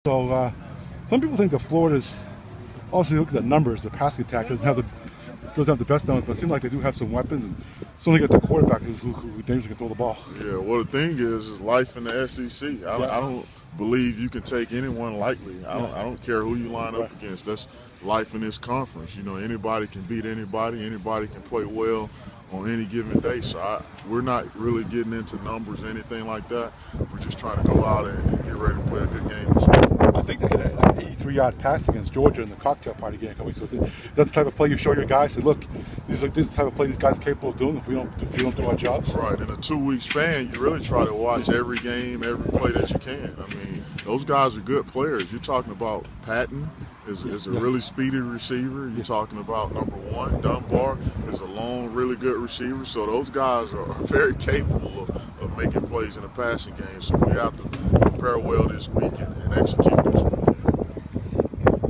So some people think that Florida's, obviously look at the numbers, the passing attack doesn't have the best numbers, but it seems like they do have some weapons. And certainly got the quarterback who dangerously can throw the ball. Yeah, well, the thing is life in the SEC. I don't believe you can take anyone lightly. I don't care who you line up against. That's life in this conference. You know, anybody can beat anybody. Anybody can play well on any given day. So we're not really getting into numbers or anything like that. We're just trying to go out and get ready to play a good game this week. I think they hit an 83-yard pass against Georgia in the cocktail party game a couple weeks ago. Is that the type of play you show your guys? Say, look, this is the type of play these guys are capable of doing if we don't do our jobs. Right. In a 2-week span, you really try to watch every game, every play that you can. I mean, those guys are good players. You're talking about Patton is a really speedy receiver. You're talking about number 1, Dunbar is a long, really good receiver. So those guys are very capable of making plays in a passing game. So we have to prepare well this week and execute this weekend.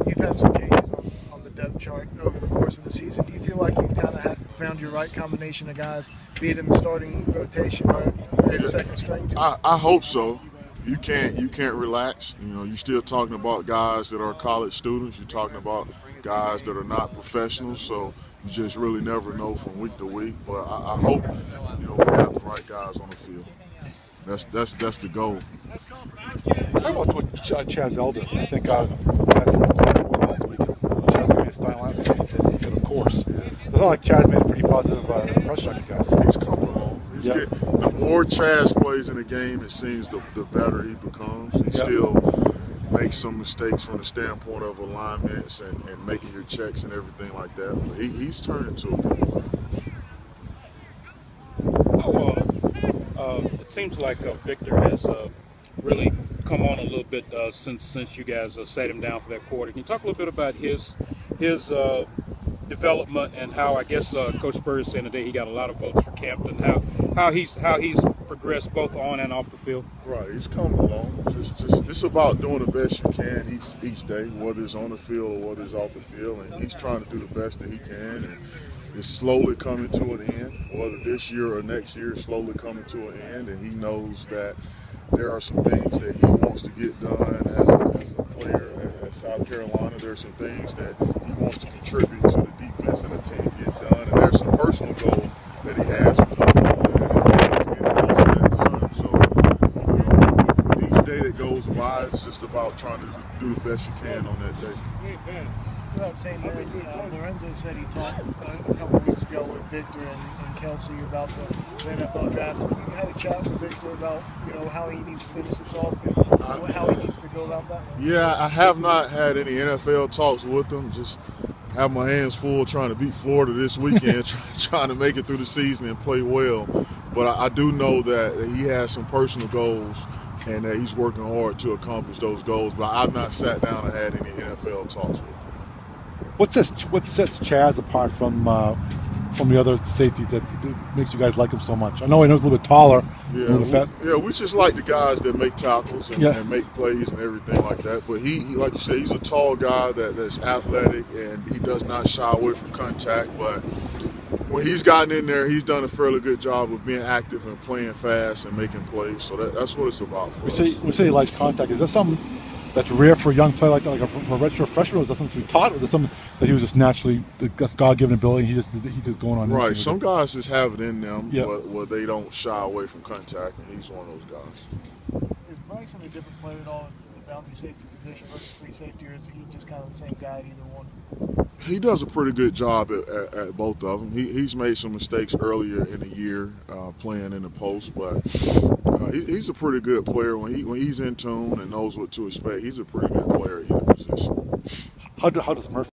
You've had some changes on the depth chart over the course of the season. Do you feel like you've kind of found your right combination of guys, be it in the starting rotation or in second string? I hope so. You can't relax. You know, you're still talking about guys that are college students. You're talking about guys that are not professionals. So you just really never know from week to week. But I hope we have the right guys on the field. That's the goal. Talk about Chaz Elder. I think that's last week. If Chaz made a style out, he said of course. It's not like Chaz made a pretty positive impression on you guys. He's coming along. The more Chaz plays in a game, it seems the better he becomes. He still makes some mistakes from the standpoint of alignments and making your checks and everything like that. But he's turned into a good player. It seems like Victor has really come on a little bit since you guys sat him down for that quarter. Can you talk a little bit about his development and how I guess Coach Spurrier said today he got a lot of votes for Campton. How he's progressed both on and off the field. Right, he's coming along. It's about doing the best you can each day, whether it's on the field or whether it's off the field, and he's trying to do the best that he can. And it's slowly coming to an end, whether this year or next year, it's slowly coming to an end, and he knows that there are some things that he wants to get done as a player at South Carolina. There are some things that he wants to contribute to the defense and the team get done, and there's some personal goals that he has for football, and he's getting close to that time. So each day that goes by, it's just about trying to do the best you can on that day. For that same day, Lorenzo said he talked a couple of weeks ago with Victor and Kelsey about the NFL draft. You had a chat with Victor about how he needs to finish this off and how he needs to go about that. Yeah, I have not had any NFL talks with him. Just have my hands full trying to beat Florida this weekend, trying to make it through the season and play well. But I do know that he has some personal goals and that he's working hard to accomplish those goals. But I've not sat down and had any NFL talks with him. What sets Chaz apart from the other safeties that makes you guys like him so much? I know he's a little bit taller. Yeah, we just like the guys that make tackles and make plays and everything like that. But he like you said, he's a tall guy that's athletic and he does not shy away from contact. But when he's gotten in there, he's done a fairly good job of being active and playing fast and making plays. So that's what it's about for us. We say he likes contact. Is that something that's rare for a young player like that, like for a redshirt freshman? Was that something to be taught? Or was it something that he was just naturally, that's God-given ability, he just going on? Right. Some guys just have it in them, where they don't shy away from contact, and he's one of those guys. Is Bryson a different player at all in the boundary safety position versus free safety, or is he just kind of the same guy at either one? He does a pretty good job at both of them. He's made some mistakes earlier in the year playing in the post, but he's a pretty good player when he's in tune and knows what to expect. He's a pretty good player at either position. How does Murphy